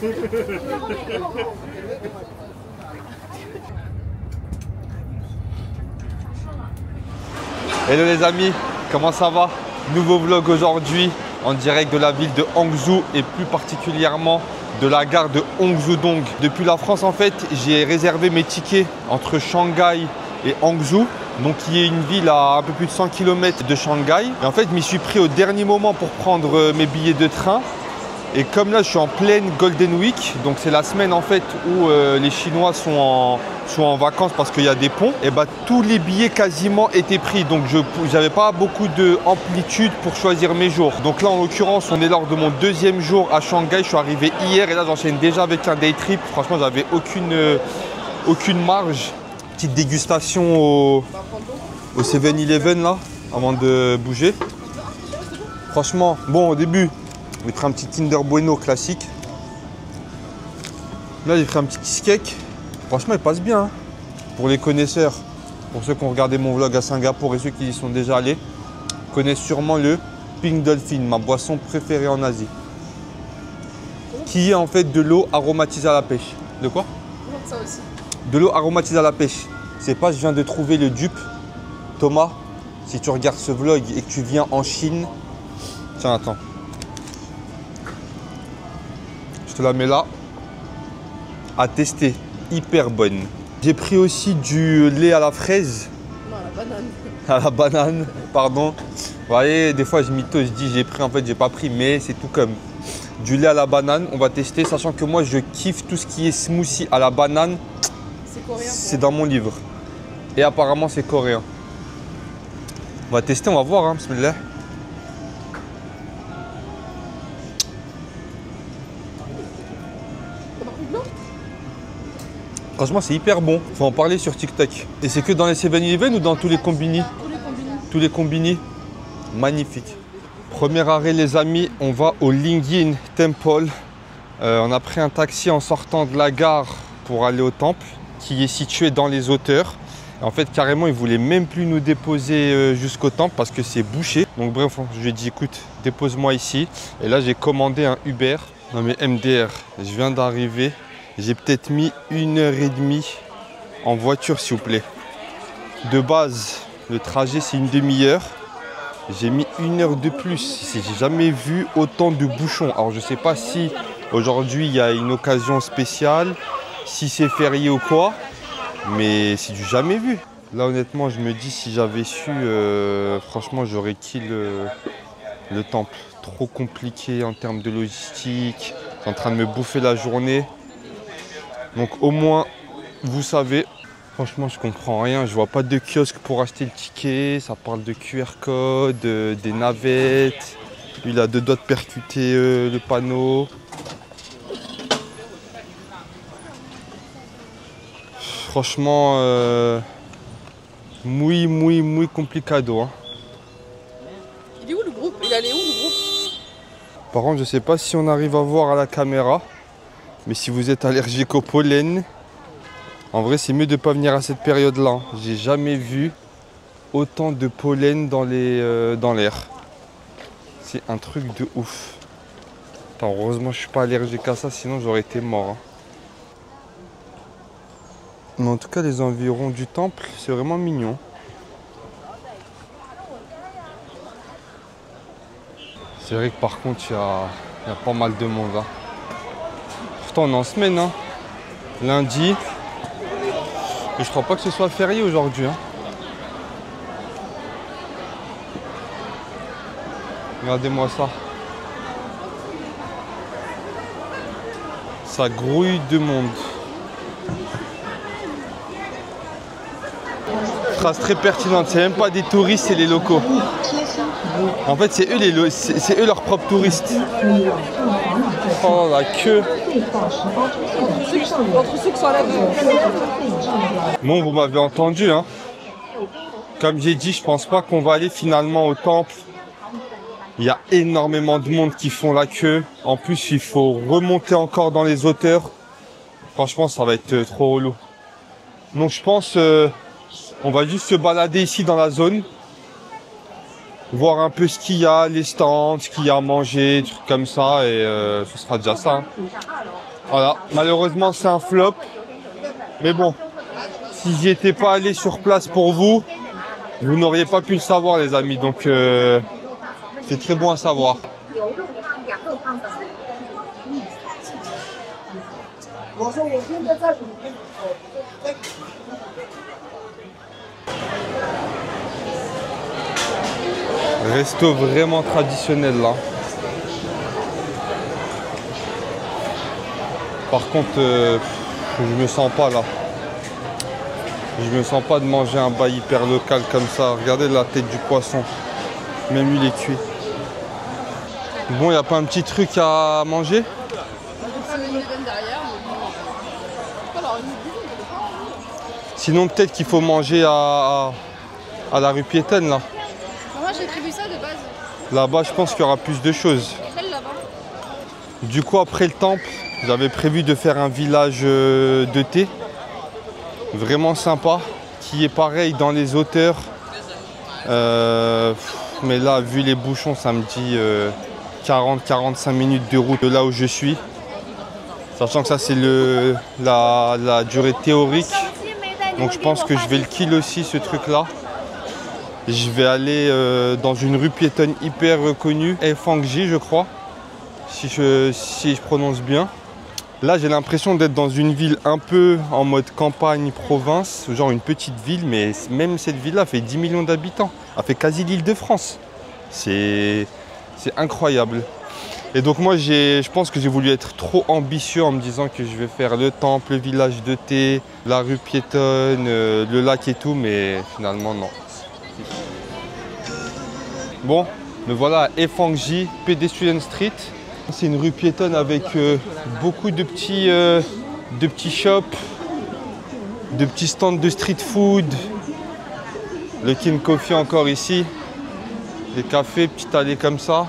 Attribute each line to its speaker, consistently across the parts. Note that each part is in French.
Speaker 1: Hello les amis, comment ça va? Nouveau vlog aujourd'hui en direct de la ville de Hangzhou et plus particulièrement de la gare de Hongzhoudong. Depuis la France en fait, j'ai réservé mes tickets entre Shanghai et Hangzhou, donc qui est une ville à un peu plus de 100 km de Shanghai. Et en fait, je m'y suis pris au dernier moment pour prendre mes billets de train. Et comme là, je suis en pleine Golden Week, donc c'est la semaine en fait où les Chinois sont en vacances parce qu'il y a des ponts, et bah tous les billets quasiment étaient pris. Donc je n'avais pas beaucoup d'amplitude pour choisir mes jours. Donc là, en l'occurrence, on est lors de mon deuxième jour à Shanghai. Je suis arrivé hier et là, j'enchaîne déjà avec un day trip. Franchement, j'avais aucune marge. Petite dégustation au 7-Eleven là, avant de bouger. Franchement, bon, au début, j'ai pris un petit Kinder Bueno classique. Là, j'ai pris un petit cheesecake. Franchement, il passe bien. Hein. Pour les connaisseurs, pour ceux qui ont regardé mon vlog à Singapour et ceux qui y sont déjà allés, connaissent sûrement le Pink Dolphin, ma boisson préférée en Asie. Qui est en fait de l'eau aromatisée à la pêche. De quoi?
Speaker 2: Ça aussi. De
Speaker 1: l'eau aromatisée à la pêche. C'est pas, je viens de trouver le dupe. Thomas, si tu regardes ce vlog et que tu viens en Chine, tiens, attends. Je te la mets là. À tester. Hyper bonne. J'ai pris aussi du lait à la fraise.
Speaker 2: Non, à la banane.
Speaker 1: À la banane, pardon. Vous voyez, des fois je mytho, je dis j'ai pris, en fait j'ai pas pris, mais c'est tout comme. Du lait à la banane, on va tester, sachant que moi je kiffe tout ce qui est smoothie à la banane.
Speaker 2: C'est coréen.
Speaker 1: C'est dans mon livre. Et apparemment c'est coréen. On va tester, on va voir, hein, bismillah. Franchement, c'est hyper bon. Faut en parler sur TikTok. Et c'est que dans les 7-Eleven ou dans tous les combini?
Speaker 2: Tous les combini.
Speaker 1: Tous les combini. Magnifique. Premier arrêt, les amis, on va au Lingyin Temple. On a pris un taxi en sortant de la gare pour aller au temple, qui est situé dans les hauteurs. Et en fait, carrément, ils ne voulaient même plus nous déposer jusqu'au temple parce que c'est bouché. Donc bref, je lui ai dit, écoute, dépose-moi ici. Et là, j'ai commandé un Uber. Non mais MDR, je viens d'arriver. J'ai peut-être mis 1h30 en voiture, s'il vous plaît. De base, le trajet, c'est une demi-heure. J'ai mis 1 heure de plus. J'ai jamais vu autant de bouchons. Alors, je ne sais pas si aujourd'hui, il y a une occasion spéciale, si c'est férié ou quoi, mais c'est du jamais vu. Là, honnêtement, je me dis, si j'avais su, franchement, j'aurais kill le temple. Trop compliqué en termes de logistique. C'est en train de me bouffer la journée. Donc au moins, vous savez, franchement, je comprends rien. Je vois pas de kiosque pour acheter le ticket. Ça parle de QR code, des navettes. Lui, il a 2 doigts de percuter le panneau. Franchement, muy complicado. Hein.
Speaker 2: Il est où le groupe? Il allait où le groupe?
Speaker 1: Par contre, je sais pas si on arrive à voir à la caméra. Mais si vous êtes allergique au pollen, en vrai, c'est mieux de ne pas venir à cette période-là. J'ai jamais vu autant de pollen dans l'air. C'est un truc de ouf. Attends, heureusement, je suis pas allergique à ça, sinon j'aurais été mort. Hein. Mais en tout cas, les environs du temple, c'est vraiment mignon. C'est vrai que par contre, il y a pas mal de monde là. Pourtant, on est en semaine, hein. Lundi. Et je crois pas que ce soit férié aujourd'hui. Hein. Regardez-moi ça. Ça grouille de monde. Phrase très pertinente. C'est même pas des touristes, c'est les locaux. En fait, c'est eux leurs propres touristes. Oh la queue.
Speaker 2: Entre ceux qui sont à la gare.
Speaker 1: Bon, vous m'avez entendu, hein. Comme j'ai dit, je pense pas qu'on va aller finalement au temple. Il y a énormément de monde qui font la queue. En plus, il faut remonter encore dans les hauteurs. Franchement, ça va être trop relou. Donc, je pense on va juste se balader ici dans la zone. Voir un peu ce qu'il y a, les stands, ce qu'il y a à manger, des trucs comme ça. Et ce sera déjà ça. Hein. Voilà, malheureusement c'est un flop. Mais bon, si j'y étais pas allé sur place pour vous, vous n'auriez pas pu le savoir les amis. Donc c'est très bon à savoir. Resto vraiment traditionnel là. Par contre, je me sens pas là. Je me sens pas de manger un bail hyper local comme ça. Regardez la tête du poisson. Même il est cuit. Bon, il n'y a pas un petit truc à manger? Sinon, peut-être qu'il faut manger à la rue piétonne là.
Speaker 2: Moi j'ai prévu ça de base.
Speaker 1: Là-bas, je pense qu'il y aura plus de choses.
Speaker 2: Celle là-bas.
Speaker 1: Du coup, après le temple, j'avais prévu de faire un village de thé. Vraiment sympa. Qui est pareil dans les hauteurs. Mais là, vu les bouchons, ça me dit 40-45 minutes de route de là où je suis. Sachant que ça, c'est la durée théorique. Donc je pense que je vais le kill aussi, ce truc-là. Je vais aller dans une rue piétonne hyper reconnue, Efangji, je crois, si je prononce bien. Là, j'ai l'impression d'être dans une ville un peu en mode campagne, province, genre une petite ville, mais même cette ville-là fait 10 millions d'habitants. Elle fait quasi l'Île-de-France. C'est incroyable. Et donc moi, je pense que j'ai voulu être trop ambitieux en me disant que je vais faire le temple, le village de thé, la rue piétonne, le lac et tout, mais finalement non. Bon, me voilà à Efangji, Pedestrian Street. C'est une rue piétonne avec beaucoup de petits shops, de petits stands de street food. Le King Coffee encore ici. Des cafés, petite allée comme ça.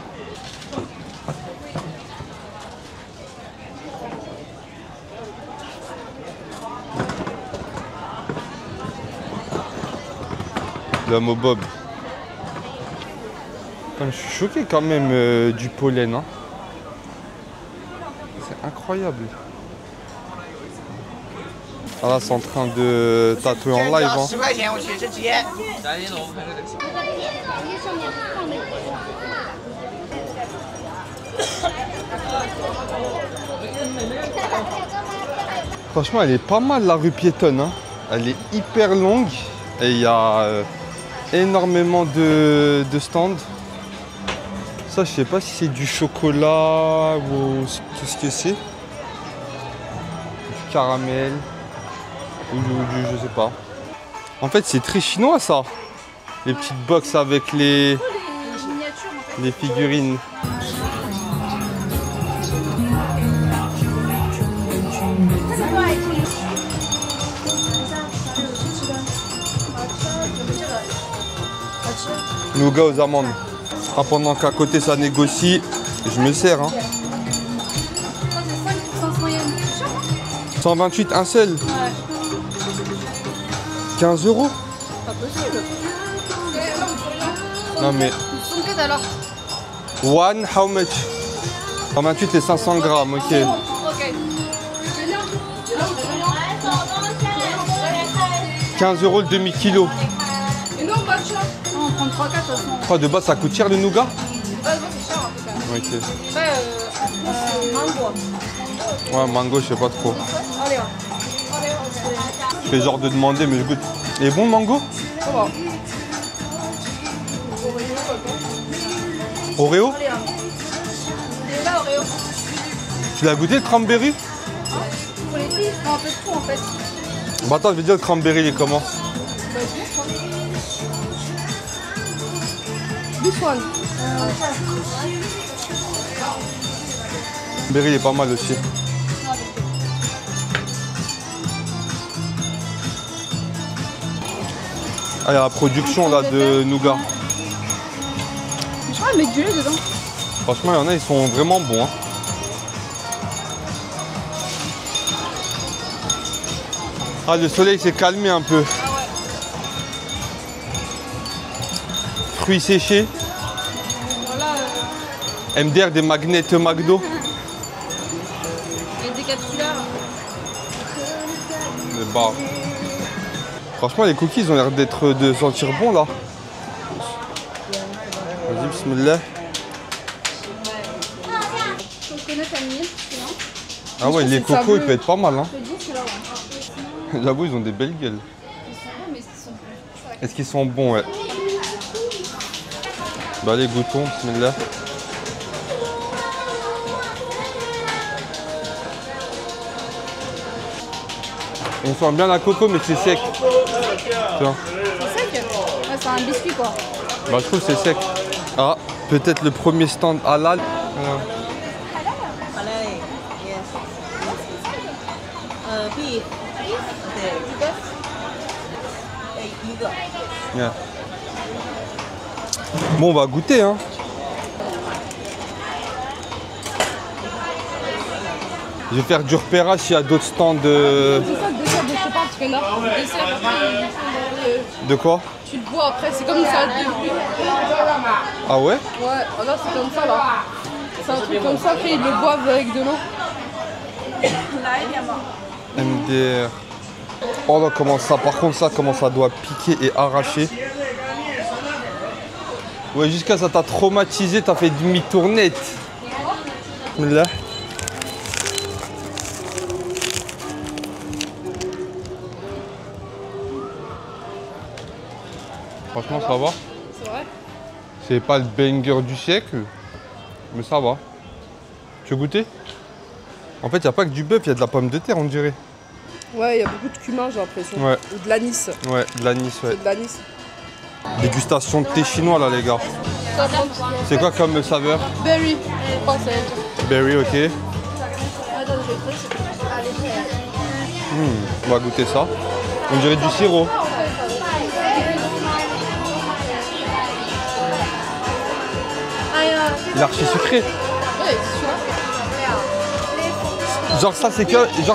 Speaker 1: L'homme au bob. Je suis choqué quand même du pollen. Hein. C'est incroyable. Ah là, c'est en train de tatouer en live. Hein. Franchement, elle est pas mal la rue piétonne. Hein. Elle est hyper longue et il y a énormément de stands. Ça, je sais pas si c'est du chocolat ou tout ce que c'est. Du caramel ou du je sais pas. En fait, c'est très chinois ça. Les petites box avec les figurines. Nougat aux amandes. Ah, pendant qu'à côté ça négocie, je me sers. Hein. 128 un seul. 15 €.
Speaker 2: Pas possible.
Speaker 1: Non mais.
Speaker 2: Alors.
Speaker 1: One, how much? 128 et 500 grammes, ok.
Speaker 2: Ok.
Speaker 1: 15 € le demi-kilo.
Speaker 2: Et nous on va on prend 3-4 de toute façon.
Speaker 1: Quoi, de base ça coûte cher le nougat?
Speaker 2: Ouais, c'est cher un peu quand même.
Speaker 1: Ok.
Speaker 2: Après, mango.
Speaker 1: Ouais, mango, je sais pas trop.
Speaker 2: Allez,
Speaker 1: Je fais genre de demander, mais je goûte. Il est bon le mango?
Speaker 2: ça va.
Speaker 1: Oreo?
Speaker 2: Et là, Oreo.
Speaker 1: Tu l'as goûté le cranberry?
Speaker 2: Pour les filles, je prends un peu de tout en fait.
Speaker 1: Bah attends, je vais dire le cranberry il est comment?
Speaker 2: This one.
Speaker 1: Le cranberry il est pas mal aussi. Ah, il y a la production là de nougat.
Speaker 2: Je crois mettre du lait dedans.
Speaker 1: Franchement, il y en a, ils sont vraiment bons. Hein. Ah, le soleil s'est calmé un peu.
Speaker 2: Ah ouais.
Speaker 1: Fruits séchés.
Speaker 2: Voilà.
Speaker 1: MDR des magnets McDo.
Speaker 2: Et des capsules.
Speaker 1: bar. Franchement, les cookies ils ont l'air de sentir bon là. Vas-y, bismillah. Ah ouais, les cocos ils peuvent être pas mal. Hein. J'avoue, ils ont des belles gueules. Est-ce qu'ils sont bons? Ouais. Bah, allez, goûtons, bismillah. On sent bien la coco, mais c'est sec. Tiens.
Speaker 2: C'est sec? Ouais, c'est un biscuit quoi.
Speaker 1: Bah, je trouve que c'est sec. Ah, peut-être le premier stand halal. Yeah. Bon, on va goûter, hein. Je vais faire du repérage s'il y a d'autres stands de...
Speaker 2: C'est ça le dessert dont je te parle, parce que là, le dessert,
Speaker 1: De quoi?
Speaker 2: tu le bois après, c'est comme ça.
Speaker 1: Ah ouais?
Speaker 2: Ouais, là c'est comme ça là. C'est un truc comme ça, après ils le boivent avec de l'eau.
Speaker 1: MDR. Oh là, comment ça, par contre ça, comment ça doit piquer et arracher. Ouais, jusqu'à ça t'a traumatisé, t'as fait demi-tournette. Là. Franchement, ça va.
Speaker 2: C'est vrai?
Speaker 1: C'est pas le banger du siècle, mais ça va. Tu veux goûter? En fait, il n'y a pas que du bœuf, il y a de la pomme de terre, on dirait.
Speaker 2: Ouais, il y a beaucoup de cumin, j'ai l'impression.
Speaker 1: Ouais.
Speaker 2: Ou de l'anis.
Speaker 1: Ouais, de l'anis, ouais.
Speaker 2: C'est de l'anis.
Speaker 1: Dégustation de thé chinois, là, les gars. C'est quoi comme saveur?
Speaker 2: Berry. Je crois que c'est...
Speaker 1: Berry, ok. On va goûter ça. On dirait du sirop. Il est archi sucré.
Speaker 2: Ouais, c'est sûr.
Speaker 1: Genre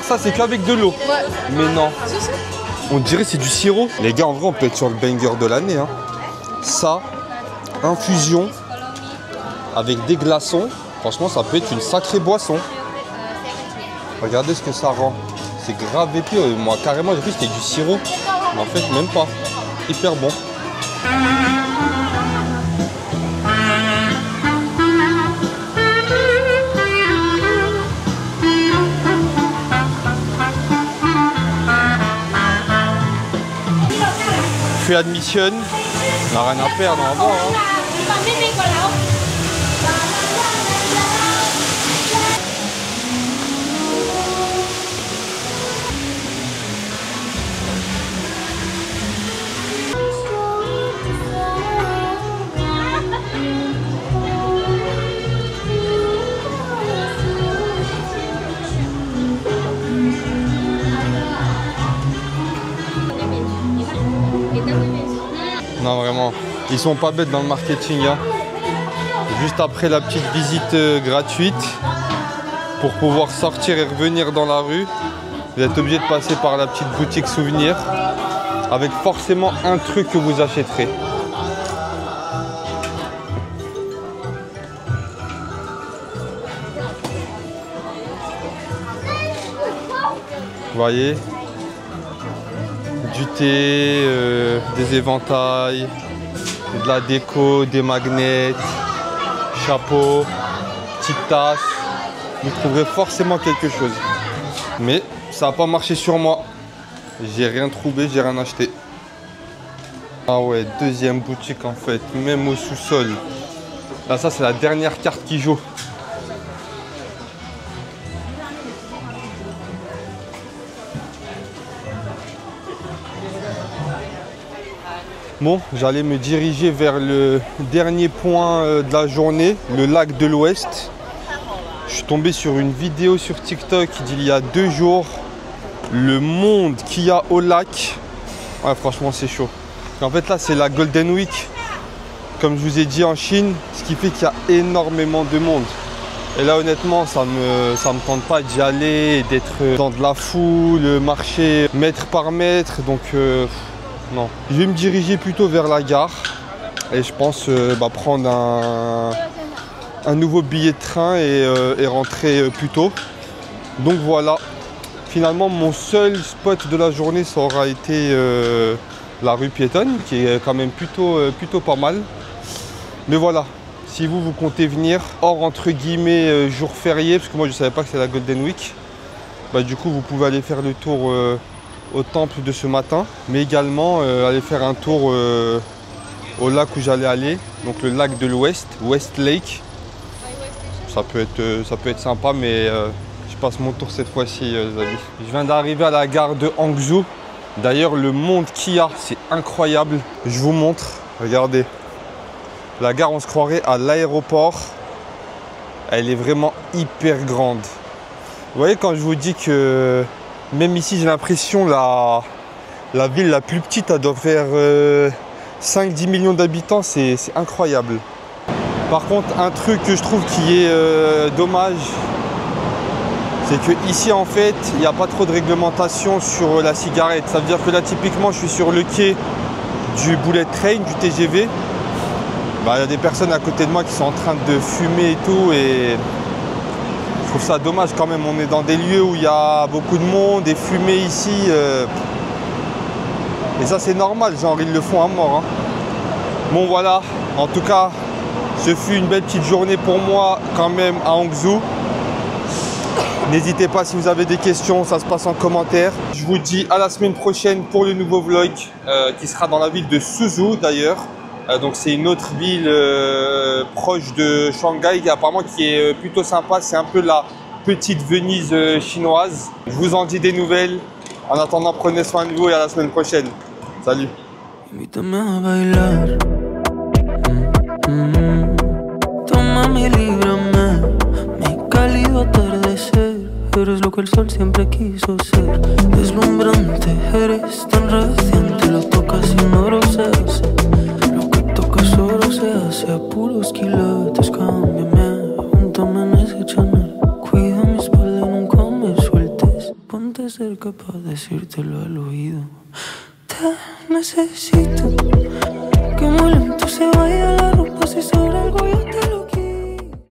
Speaker 1: ça c'est qu'avec de l'eau.
Speaker 2: Ouais.
Speaker 1: Mais non.
Speaker 2: Si, si.
Speaker 1: On dirait c'est du sirop. Les gars, en vrai, on peut être sur le banger de l'année. Hein. Ça, infusion avec des glaçons. Franchement, ça peut être une sacrée boisson. Regardez ce que ça rend. C'est grave épais. Moi, carrément, j'ai cru que c'était du sirop. Mais en fait, même pas. Hyper bon. Free admission, on n'a rien à perdre, on va voir. Hein. Non, vraiment, ils sont pas bêtes dans le marketing. Hein. Juste après la petite visite gratuite, pour pouvoir sortir et revenir dans la rue, vous êtes obligé de passer par la petite boutique souvenir avec forcément un truc que vous achèterez. Vous voyez, du thé, des éventails, de la déco, des magnets, chapeau, petite tasse. Vous trouverez forcément quelque chose. Mais ça n'a pas marché sur moi. J'ai rien trouvé, j'ai rien acheté. Ah ouais, deuxième boutique en fait, même au sous-sol. Là, ça c'est la dernière carte qui joue. Bon, j'allais me diriger vers le dernier point de la journée, le lac de l'Ouest. Je suis tombé sur une vidéo sur TikTok d'il y a 2 jours. Le monde qu'il y a au lac. Ouais, franchement, c'est chaud. En fait, là, c'est la Golden Week, comme je vous ai dit, en Chine, ce qui fait qu'il y a énormément de monde. Et là, honnêtement, ça me tente pas d'y aller, d'être dans de la foule, marcher mètre par mètre. Donc, non. Je vais me diriger plutôt vers la gare et je pense prendre un nouveau billet de train et rentrer plus tôt. Donc voilà, Finalement, mon seul spot de la journée, ça aura été la rue piétonne, qui est quand même plutôt pas mal. Mais voilà, si vous comptez venir, hors entre guillemets jour férié, parce que moi je ne savais pas que c'était la Golden Week, bah, du coup vous pouvez aller faire le tour au temple de ce matin, mais également aller faire un tour au lac où j'allais aller, donc le lac de l'Ouest, West Lake. Ça peut être sympa, mais je passe mon tour cette fois-ci, les amis. Je viens d'arriver à la gare de Hangzhou. D'ailleurs, le monde qu'il y a, c'est incroyable. Je vous montre, regardez. La gare, on se croirait à l'aéroport. Elle est vraiment hyper grande. Vous voyez, quand je vous dis que même ici, j'ai l'impression la ville la plus petite, elle doit faire 5-10 millions d'habitants, c'est incroyable. Par contre, un truc que je trouve qui est dommage, c'est que ici en fait, il n'y a pas trop de réglementation sur la cigarette. Ça veut dire que là, typiquement, je suis sur le quai du Bullet Train, du TGV. Bah, y a des personnes à côté de moi qui sont en train de fumer et tout, et je trouve ça dommage quand même. On est dans des lieux où il y a beaucoup de monde, et fumer ici, et ça c'est normal, genre ils le font à mort. Hein. Bon voilà, en tout cas, ce fut une belle petite journée pour moi quand même à Hangzhou. N'hésitez pas si vous avez des questions, ça se passe en commentaire. Je vous dis à la semaine prochaine pour le nouveau vlog qui sera dans la ville de Suzhou d'ailleurs. Donc c'est une autre ville proche de Shanghai apparemment qui est plutôt sympa. C'est un peu la petite Venise chinoise. Je vous en dis des nouvelles. En attendant, prenez soin de vous et à la semaine prochaine. Salut.
Speaker 3: Eres lo que el sol siempre quiso ser. Deslumbrante, eres tan radiante. Lo tocas y no se hace. Lo que tocas solo se hace a puros quilates. Cámbiame, júntame en ese Chanel. Cuida mi espalda, nunca me sueltes. Ponte cerca para decírtelo al oído. Te necesito. Que muy lento se vaya la ropa si sobra algo yo te lo